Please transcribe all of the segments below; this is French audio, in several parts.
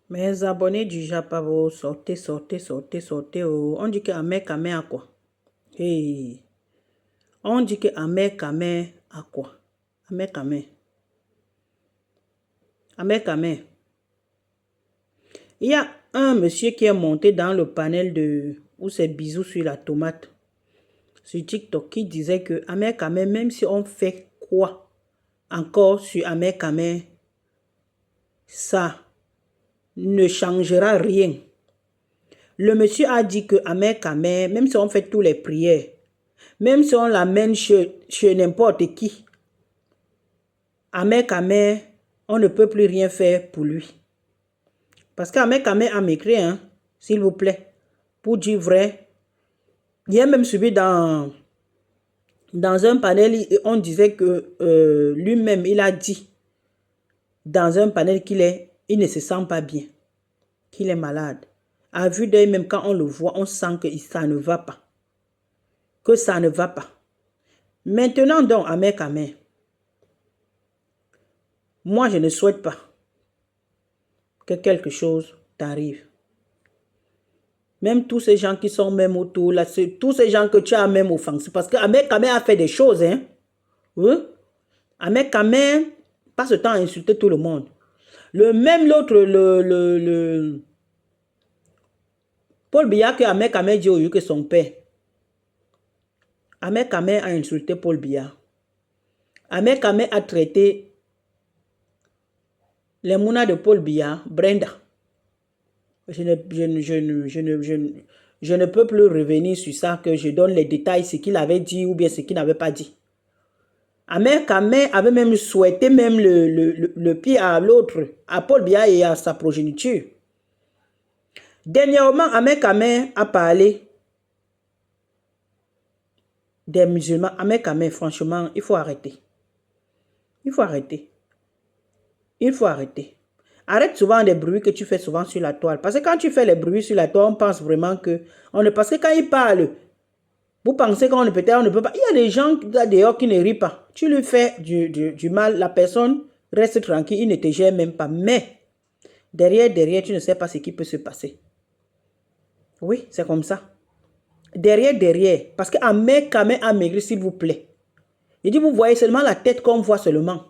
Mes abonnés du Japavo, sortez, sortez, sortez, sortez. Oh. On dit que Ahmed Kamé a quoi? Hey. On dit que Ahmed Kamé a quoi? Ahmed Kamé. Ahmed Kamé. Il y a un monsieur qui est monté dans le panel de... où c'est bisous sur la tomate. Sur TikTok, qui disait que Ahmed Kamé, même si on fait quoi encore sur Ahmed Kamé, ça ne changera rien. Le monsieur a dit que Ahmed Kamé, même si on fait toutes les prières, même si on l'amène chez n'importe qui, Ahmed Kamé, on ne peut plus rien faire pour lui. Parce qu'Ahmed Kamé a maigri, hein, s'il vous plaît, pour dire vrai. Il a même subi dans un panel, on disait que lui-même, il a dit dans un panel il ne se sent pas bien, qu'il est malade. À vue d'œil, même quand on le voit, on sent que ça ne va pas. Que ça ne va pas. Maintenant donc, Ahmed Kamé, moi je ne souhaite pas que quelque chose t'arrive. Même tous ces gens qui sont même autour, là, tous ces gens que tu as même offensés, parce que Ahmed Kamé a fait des choses, hein. Oui. Ahmed Kamé passe le temps à insulter tout le monde. Même l'autre, Paul Biya, que Ahmed Kamé dit au lieu que son père. Ahmed Kamé a insulté Paul Biya. Ahmed Kamé a traité les mounas de Paul Biya, Brenda. Je ne peux plus revenir sur ça, que je donne les détails, ce qu'il avait dit ou bien ce qu'il n'avait pas dit. Ahmed Kamé avait même souhaité même le pire à l'autre, à Paul Biya et à sa progéniture. Dernièrement, Ahmed Kamé a parlé des musulmans. Ahmed Kamé, franchement, il faut arrêter. Il faut arrêter. Il faut arrêter. Arrête souvent les bruits que tu fais souvent sur la toile. Parce que quand tu fais les bruits sur la toile, on pense vraiment que... Parce que quand ils parlent, vous pensez qu'on peut-être on ne peut pas. Il y a des gens là dehors qui ne rient pas. Tu lui fais du mal, la personne reste tranquille, il ne te gère même pas. Mais derrière, tu ne sais pas ce qui peut se passer. Oui, c'est comme ça. Derrière. Parce qu'Ahmed Kamé a maigri, s'il vous plaît. Il dit, vous voyez seulement la tête qu'on voit seulement.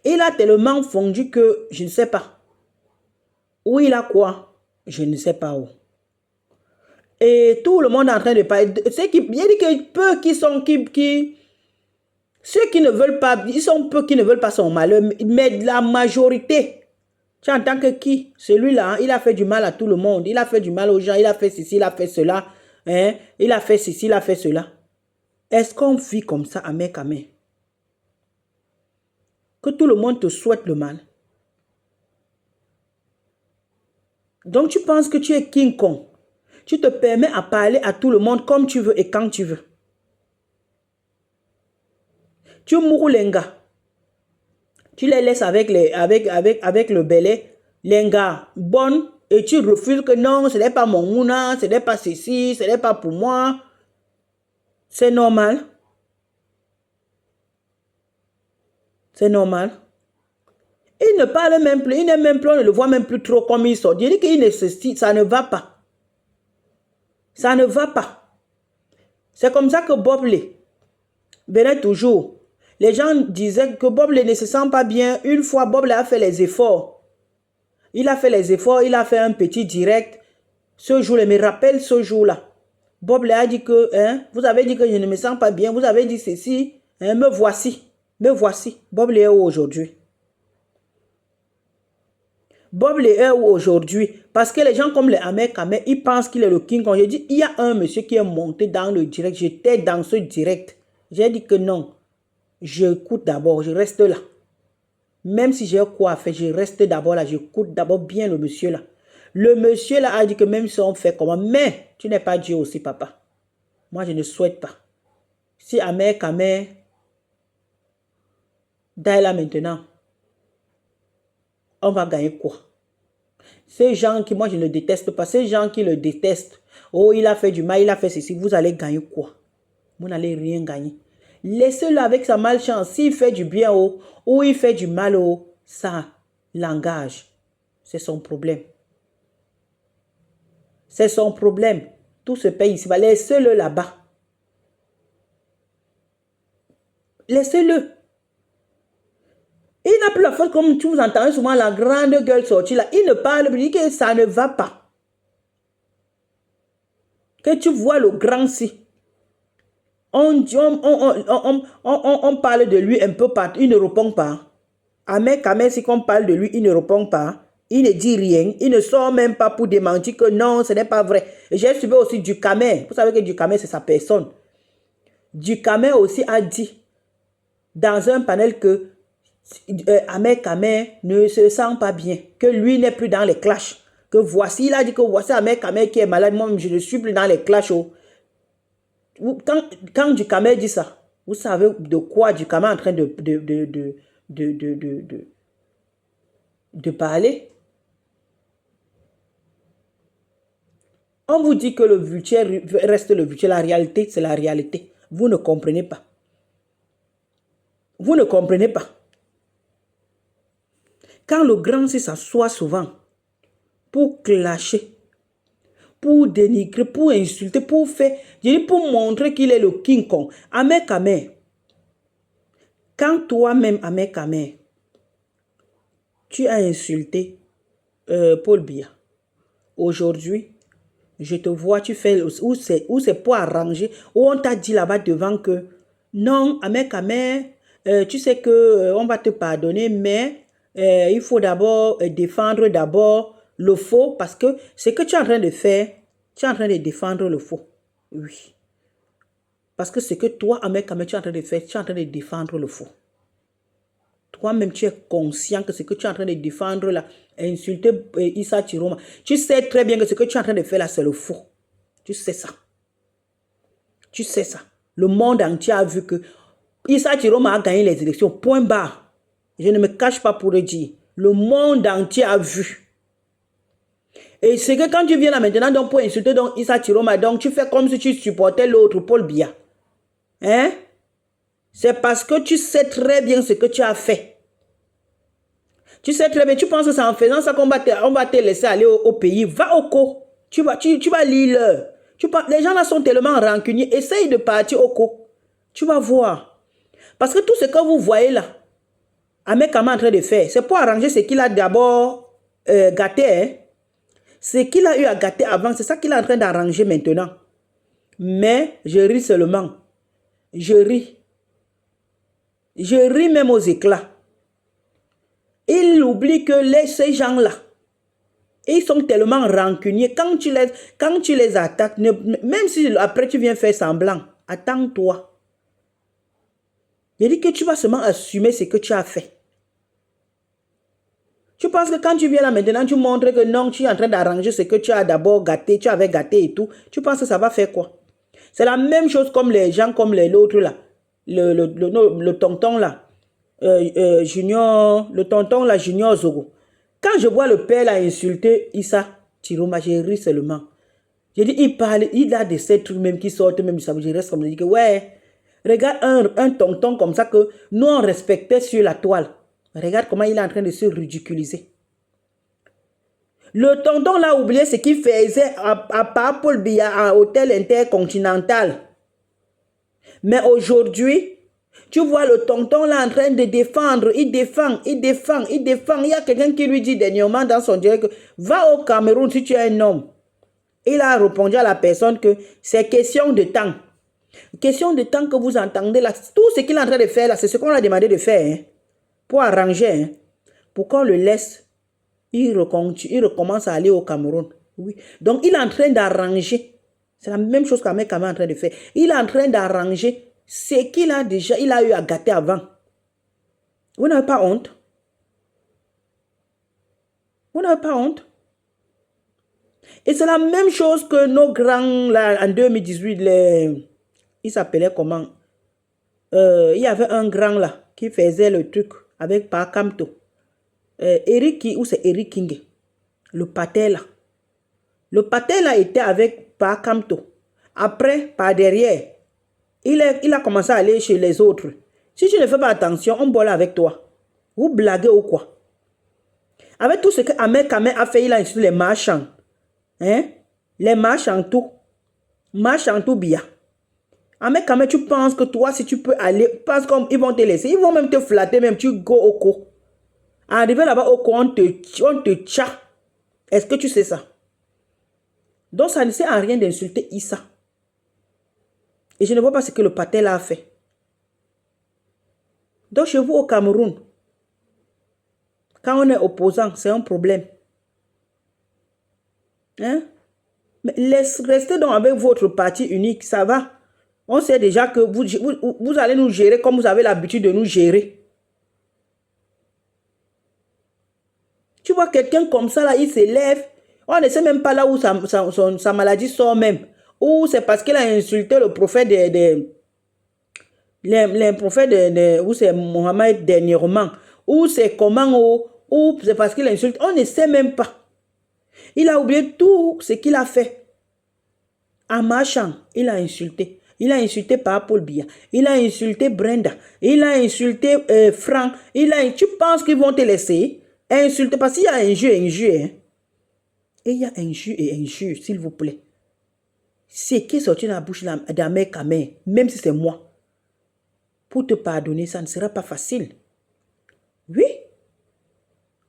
Il a tellement fondu que je ne sais pas. Où il a quoi? Je ne sais pas où. Et tout le monde est en train de parler. Il y a dit que peu qui sont... ceux qui ne veulent pas... Ils sont peu qui ne veulent pas son malheur. Mais la majorité... Tu entends que qui? Celui-là, hein, il a fait du mal à tout le monde. Il a fait du mal aux gens. Il a fait ceci, il a fait cela. Hein? Il a fait ceci, il a fait cela. Est-ce qu'on vit comme ça, Ahmed Kamé? Que tout le monde te souhaite le mal. Donc tu penses que tu es King Kong. Tu te permets à parler à tout le monde comme tu veux et quand tu veux. Tu mourres les gars. Tu les laisses avec le belé. Les gars, bonne. Et tu refuses que non, ce n'est pas mon mouna, ce n'est pas ceci, ce n'est pas pour moi. C'est normal. C'est normal. Il ne parle même plus, il n'est même plus, on ne le voit même plus trop comme il sort. Il dit qu'il nécessite, ça ne va pas. Ça ne va pas. C'est comme ça que Bob Lee venait toujours. Les gens disaient que Bob Lee ne se sent pas bien. Une fois, Bob Lee a fait les efforts. Il a fait les efforts, il a fait un petit direct. Ce jour-là, me rappelle ce jour-là. Bob Lee a dit que, hein, vous avez dit que je ne me sens pas bien. Vous avez dit ceci. Hein, me voici. Me voici. Bob Lee est où aujourd'hui? Bob Lee est où aujourd'hui? Parce que les gens comme les Ahmed Kamé, ils pensent qu'il est le King Kong. J'ai dit, il y a un monsieur qui est monté dans le direct. J'étais dans ce direct. J'ai dit que non. J'écoute d'abord, je reste là. Même si j'ai quoi à faire, je reste d'abord là. J'écoute d'abord bien le monsieur là. Le monsieur là a dit que même si on fait comment, mais tu n'es pas Dieu aussi, papa. Moi, je ne souhaite pas. Si Ahmed Kamé d'aille là maintenant, on va gagner quoi? Ces gens qui, moi je ne déteste pas, ces gens qui le détestent, oh il a fait du mal, il a fait ceci, vous allez gagner quoi? Vous n'allez rien gagner. Laissez-le avec sa malchance. S'il fait du bien, oh, ou il fait du mal, oh, ça, langage. C'est son problème. C'est son problème. Tout se paye ici. Laissez-le là-bas. Laissez-le. Il n'a plus la force comme tu vous entendez souvent la grande gueule sortir là. Il ne parle plus, il dit que ça ne va pas. Que tu vois le grand si. On parle de lui un peu partout. Il ne répond pas. Ahmed Kamel, si on parle de lui, il ne répond pas. Il ne dit rien. Il ne sort même pas pour démentir que non, ce n'est pas vrai. J'ai suivi aussi Dukamer. Vous savez que Dukamer, c'est sa personne. Dukamer aussi a dit dans un panel que Ahmed Kamel ne se sent pas bien. Que lui n'est plus dans les clashs. Que voici, il a dit que voici Ahmed Kamel qui est malade. Moi, je ne suis plus dans les clashs. Quand Dukamer dit ça, vous savez de quoi Dukamer est en train de parler? On vous dit que le vulgaire reste le vulgaire. La réalité, c'est la réalité. Vous ne comprenez pas. Vous ne comprenez pas. Quand le grand s'assoit souvent pour clasher, pour dénigrer, pour insulter, pour faire, je dis pour montrer qu'il est le King Kong. Ahmed Kamel, quand toi-même, Ahmed Kamel, tu as insulté Paul Biya, aujourd'hui, je te vois, tu fais, où c'est pour arranger, où on t'a dit là-bas devant que, non, Ahmed Kamel, tu sais que on va te pardonner, mais il faut d'abord défendre d'abord le faux, parce que ce que tu es en train de faire, tu es en train de défendre le faux. Oui. Parce que ce que toi, Ahmed Kamel, tu es en train de faire, tu es en train de défendre le faux. Toi-même, tu es conscient que ce que tu es en train de défendre là, insulter Issa Chiroma, tu sais très bien que ce que tu es en train de faire là, c'est le faux. Tu sais ça. Tu sais ça. Le monde entier a vu que Issa Chiroma a gagné les élections. Point barre. Je ne me cache pas pour le dire. Le monde entier a vu. Et c'est que quand tu viens là maintenant donc pour insulter donc Issa Chiroma, donc tu fais comme si tu supportais l'autre, Paul Biya. Hein? C'est parce que tu sais très bien ce que tu as fait. Tu sais très bien, tu penses que c'est en faisant ça qu'on va te laisser aller au pays. Va au co. Tu vas lire. Les gens là sont tellement rancuniers. Essaye de partir au co. Tu vas voir. Parce que tout ce que vous voyez là, Ahmed Kamel est en train de faire, c'est pour arranger ce qu'il a d'abord gâté. Hein? Ce qu'il a eu à gâter avant, c'est ça qu'il est en train d'arranger maintenant. Mais je ris seulement. Je ris. Je ris même aux éclats. Il oublie que ces gens-là, ils sont tellement rancuniers. Quand tu les attaques, même si après tu viens faire semblant, attends-toi. Je dis que tu vas seulement assumer ce que tu as fait. Tu penses que quand tu viens là maintenant, tu montres que non, tu es en train d'arranger ce que tu as d'abord gâté, tu avais gâté et tout. Tu penses que ça va faire quoi? C'est la même chose comme les gens, comme l'autre là. Le tonton là. Le tonton là, Junior Zogo. Quand je vois le père là insulter Issa Chiroma, je ris seulement. Je dis, il a des ces trucs même qui sortent même du sabot. Je reste comme je dis que ouais, regarde un tonton comme ça que nous on respectait sur la toile. Regarde comment il est en train de se ridiculiser. Le tonton là a oublié ce qu'il faisait à Paul Biya à Hôtel Intercontinental. Mais aujourd'hui, tu vois le tonton là en train de défendre. Il défend. Il y a quelqu'un qui lui dit dernièrement dans son direct que va au Cameroun si tu es un homme. Il a répondu à la personne que c'est question de temps. Question de temps que vous entendez là. Tout ce qu'il est en train de faire là, c'est ce qu'on a demandé de faire. Hein, pour arranger. Hein, pour qu'on le laisse. Il recommence à aller au Cameroun. Oui. Donc il est en train d'arranger. C'est la même chose qu'Ahmed Kamel est en train de faire. Il est en train d'arranger ce qu'il a déjà, il a eu à gâter avant. Vous n'avez pas honte? Vous n'avez pas honte? Et c'est la même chose que nos grands, là, en 2018, ils s'appelaient comment? Il y avait un grand là, qui faisait le truc avec Pakamto. Ou c'est Eric King. Le paté là. Le paté là était avec Pakamto. Après, par derrière, il a commencé à aller chez les autres. Si tu ne fais pas attention, on boit avec toi. Vous blaguez ou quoi? Avec tout ce que Ahmed Kamé a fait, il a insulté les marchands. Hein? Les marchands tout. Marchands tout bien. Ahmed Kamé, tu penses que toi, si tu peux aller, parce qu'ils vont te laisser. Ils vont même te flatter, même tu go au co. Arrivé là-bas au co, on te tcha. Est-ce que tu sais ça? Donc, ça ne sert à rien d'insulter Issa. Et je ne vois pas ce que le Patel a fait. Donc, chez vous au Cameroun, quand on est opposant, c'est un problème. Hein? Mais restez donc avec votre parti unique, ça va. On sait déjà que vous allez nous gérer comme vous avez l'habitude de nous gérer. Tu vois quelqu'un comme ça, là, il s'élève. On ne sait même pas là où sa maladie sort même. Ou c'est parce qu'il a insulté le prophète les prophètes ou c'est Mohamed dernièrement. Ou c'est comment, ou c'est parce qu'il insulte. On ne sait même pas. Il a oublié tout ce qu'il a fait. En marchant, il a insulté. Il a insulté Paul Biya. Il a insulté Brenda. Il a insulté Franck. Tu penses qu'ils vont te laisser insulter? Parce qu'il y a injure et injure. Hein? Et il y a injure et injure, s'il vous plaît. Ce qui est sorti dans la bouche d'Ahmed Kamé, même si c'est moi, pour te pardonner, ça ne sera pas facile. Oui.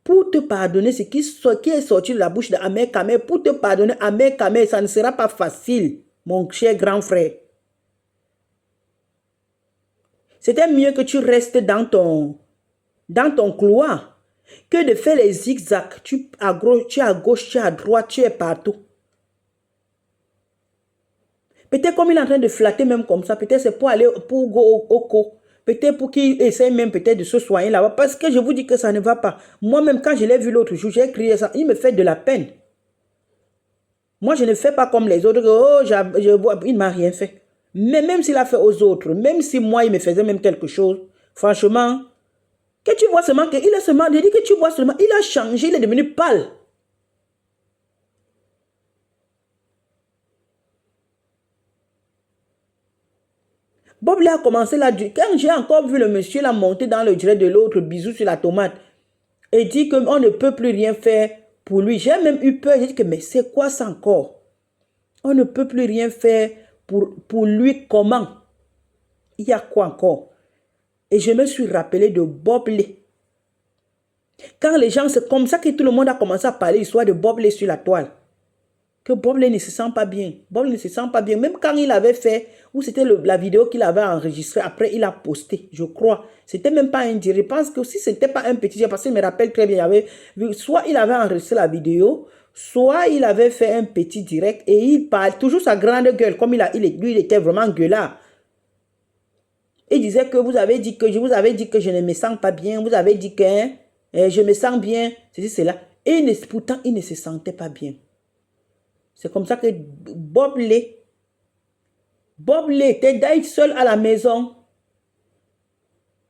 Pour te pardonner, ce qui est sorti de la bouche d'Ahmed Kamé, pour te pardonner, Ahmed Kamé, ça ne sera pas facile, mon cher grand frère. C'était mieux que tu restes dans ton couloir que de faire les zigzags. Tu es à gauche, tu es à droite, tu es partout. Peut-être comme il est en train de flatter même comme ça, peut-être c'est pour aller pour go au co. Peut-être pour qu'il essaye même peut-être de se soigner là-bas. Parce que je vous dis que ça ne va pas. Moi-même, quand je l'ai vu l'autre jour, j'ai crié ça. Il me fait de la peine. Moi, je ne fais pas comme les autres. Oh, il ne m'a rien fait. Mais même s'il a fait aux autres, même si moi, il me faisait même quelque chose, franchement, que tu vois seulement qu'il est seulement, je dis que tu vois seulement, il a changé, il est devenu pâle. Bob là a commencé là, quand j'ai encore vu le monsieur là monter dans le direct de l'autre, bisou sur la tomate, et dit qu'on ne peut plus rien faire pour lui. J'ai même eu peur, j'ai dit que mais c'est quoi ça encore? On ne peut plus rien faire pour lui, comment? Il y a quoi encore? Et je me suis rappelé de Bob Lee. Quand les gens, c'est comme ça que tout le monde a commencé à parler l'histoire de Bob Lee sur la toile. Que Bob Lee ne se sent pas bien. Bob Lee ne se sent pas bien. Même quand il avait fait, ou c'était la vidéo qu'il avait enregistrée, après il a posté, je crois. C'était même pas un direct. Je pense que si c'était pas un petit direct, parce qu'il me rappelle très bien, soit il avait enregistré la vidéo, soit il avait fait un petit direct et il parle toujours sa grande gueule, comme lui, il était vraiment gueulard. Il disait que vous avez dit que je vous avais dit que je ne me sens pas bien, vous avez dit que je me sens bien, ceci, cela. Et pourtant, il ne se sentait pas bien. C'est comme ça que Bob Lee était d'ailleurs seul à la maison.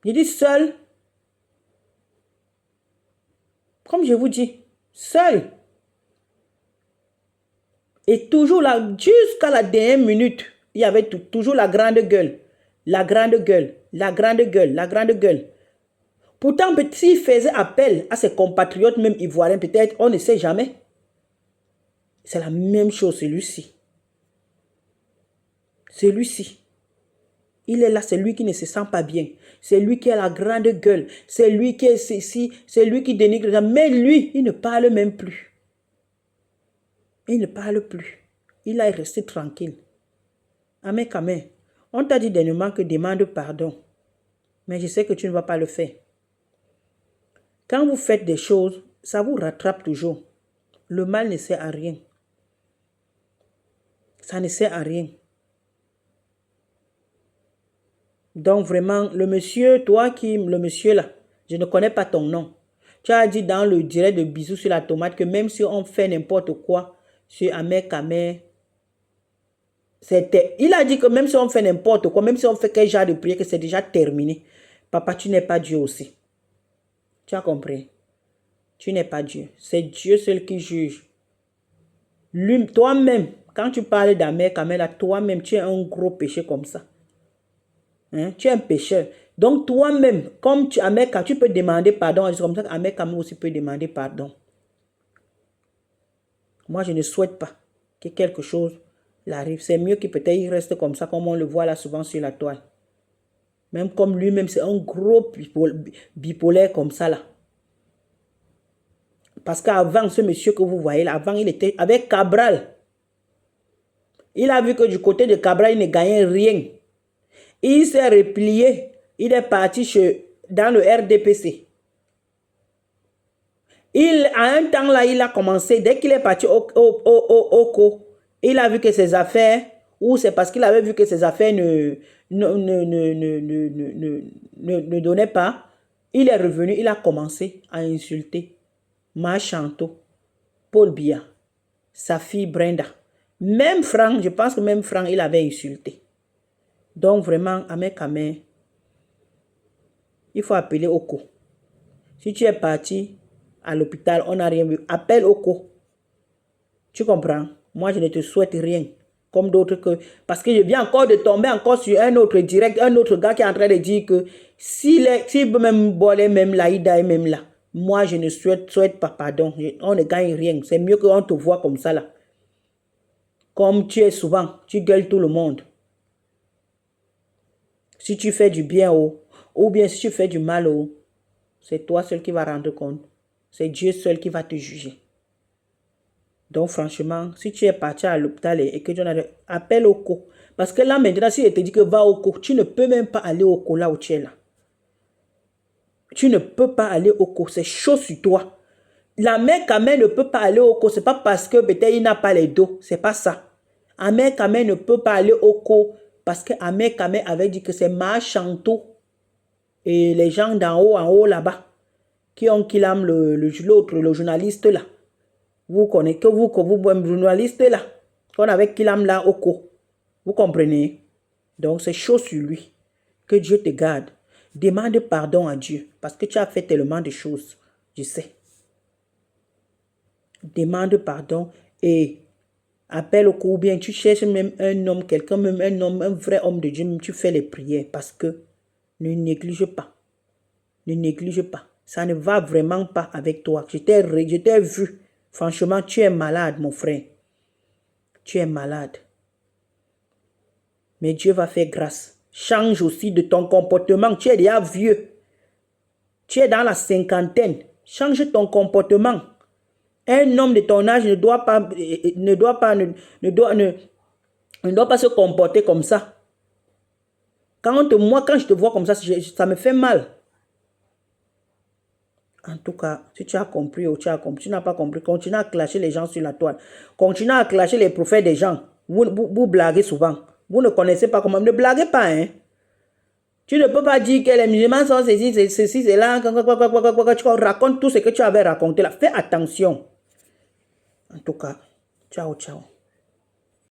Il dit seul. Comme je vous dis, seul. Et toujours là, jusqu'à la dernière minute, il y avait toujours la grande gueule. La grande gueule, la grande gueule, la grande gueule. Pourtant, s'il faisait appel à ses compatriotes, même ivoiriens, peut-être, on ne sait jamais. C'est la même chose, celui-ci. Celui-ci. Il est là, c'est lui qui ne se sent pas bien. C'est lui qui a la grande gueule. C'est lui qui est ceci. C'est lui qui dénigre les gens. Mais lui, il ne parle même plus. Il ne parle plus. Il est resté tranquille. Ahmed Kamé, on t'a dit dernièrement que demande pardon. Mais je sais que tu ne vas pas le faire. Quand vous faites des choses, ça vous rattrape toujours. Le mal ne sert à rien. Ça ne sert à rien. Donc vraiment, le monsieur là, je ne connais pas ton nom. Tu as dit dans le direct de bisous sur la tomate que même si on fait n'importe quoi sur Ahmed Kamé, il a dit que même si on fait n'importe quoi, même si on fait quel genre de prière, que c'est déjà terminé. Papa, tu n'es pas Dieu aussi. Tu as compris? Tu n'es pas Dieu. C'est Dieu seul qui juge. Toi-même, quand tu parles d'Ahmed Kamé, toi-même, tu es un gros péché comme ça. Hein? Tu es un pécheur. Donc toi-même, comme tu Ameka, tu peux demander pardon. C'est comme ça qu'Ameka aussi peut demander pardon. Moi, je ne souhaite pas que quelque chose l'arrive. C'est mieux que peut-être il reste comme ça, comme on le voit là souvent sur la toile. Même comme lui-même, c'est un gros bipolaire comme ça là. Parce qu'avant, ce monsieur que vous voyez là, avant, il était avec Cabral. Il a vu que du côté de Cabral, il ne gagnait rien. Il s'est replié. Il est parti dans le RDPC. À un temps là, il a commencé, dès qu'il est parti au co, il a vu que ses affaires, ou c'est parce qu'il avait vu que ses affaires ne donnaient pas, il est revenu, il a commencé à insulter Machanto, Paul Biya, sa fille Brenda. Même Franck, je pense que même Franck, il avait insulté. Donc vraiment, Ameka, il faut appeler Oko. Si tu es parti à l'hôpital, on n'a rien vu. Appelle Oko. Tu comprends? Moi, je ne te souhaite rien. Comme d'autres que... Parce que je viens encore de tomber encore sur un autre direct, un autre gars qui est en train de dire que s'il peut même boire, même là, il est même là. Moi, je ne souhaite pas pardon. On ne gagne rien. C'est mieux qu'on te voit comme ça là. Comme tu es souvent, tu gueules tout le monde. Si tu fais du bien, ou bien si tu fais du mal, c'est toi seul qui va rendre compte. C'est Dieu seul qui va te juger. Donc franchement, si tu es parti à l'hôpital et que tu en as... Appelle Oko. Parce que là maintenant, si je te dis que va au co, tu ne peux même pas aller au co là où tu es là. Tu ne peux pas aller au co. C'est chaud sur toi. La mère Kamé ne peut pas aller au co. Ce n'est pas parce que peut-être il n'a pas les dos. Ce n'est pas ça. Amé Kamé ne peut pas aller au co parce que Amé Kamé avait dit que c'est Machanto et les gens d'en haut, en haut là-bas, qui ont Kilam l'autre, le journaliste là. Vous connaissez, que vous journaliste là, qu'on avait Kilam là au co. Vous comprenez? Donc c'est chaud sur lui. Que Dieu te garde. Demande pardon à Dieu parce que tu as fait tellement de choses. Je sais. Demande pardon et appelle au co ou bien tu cherches même un homme, quelqu'un, même un homme, un vrai homme de Dieu, même tu fais les prières parce que ne néglige pas. Ne néglige pas. Ça ne va vraiment pas avec toi. Je t'ai vu. Franchement, tu es malade, mon frère. Tu es malade. Mais Dieu va faire grâce. Change aussi de ton comportement. Tu es déjà vieux. Tu es dans la cinquantaine. Change ton comportement. Un homme de ton âge ne doit pas se comporter comme ça. Moi, quand je te vois comme ça, ça me fait mal. En tout cas, si tu as compris ou tu as compris, tu n'as pas compris, continue à clasher les gens sur la toile. Continue à clasher les prophètes des gens. Vous blaguez souvent. Vous ne connaissez pas comment. Ne blaguez pas, hein. Tu ne peux pas dire que les musulmans sont ceci, c'est là. Tu racontes tout ce que tu avais raconté là. Fais attention. En tout cas, ciao, ciao.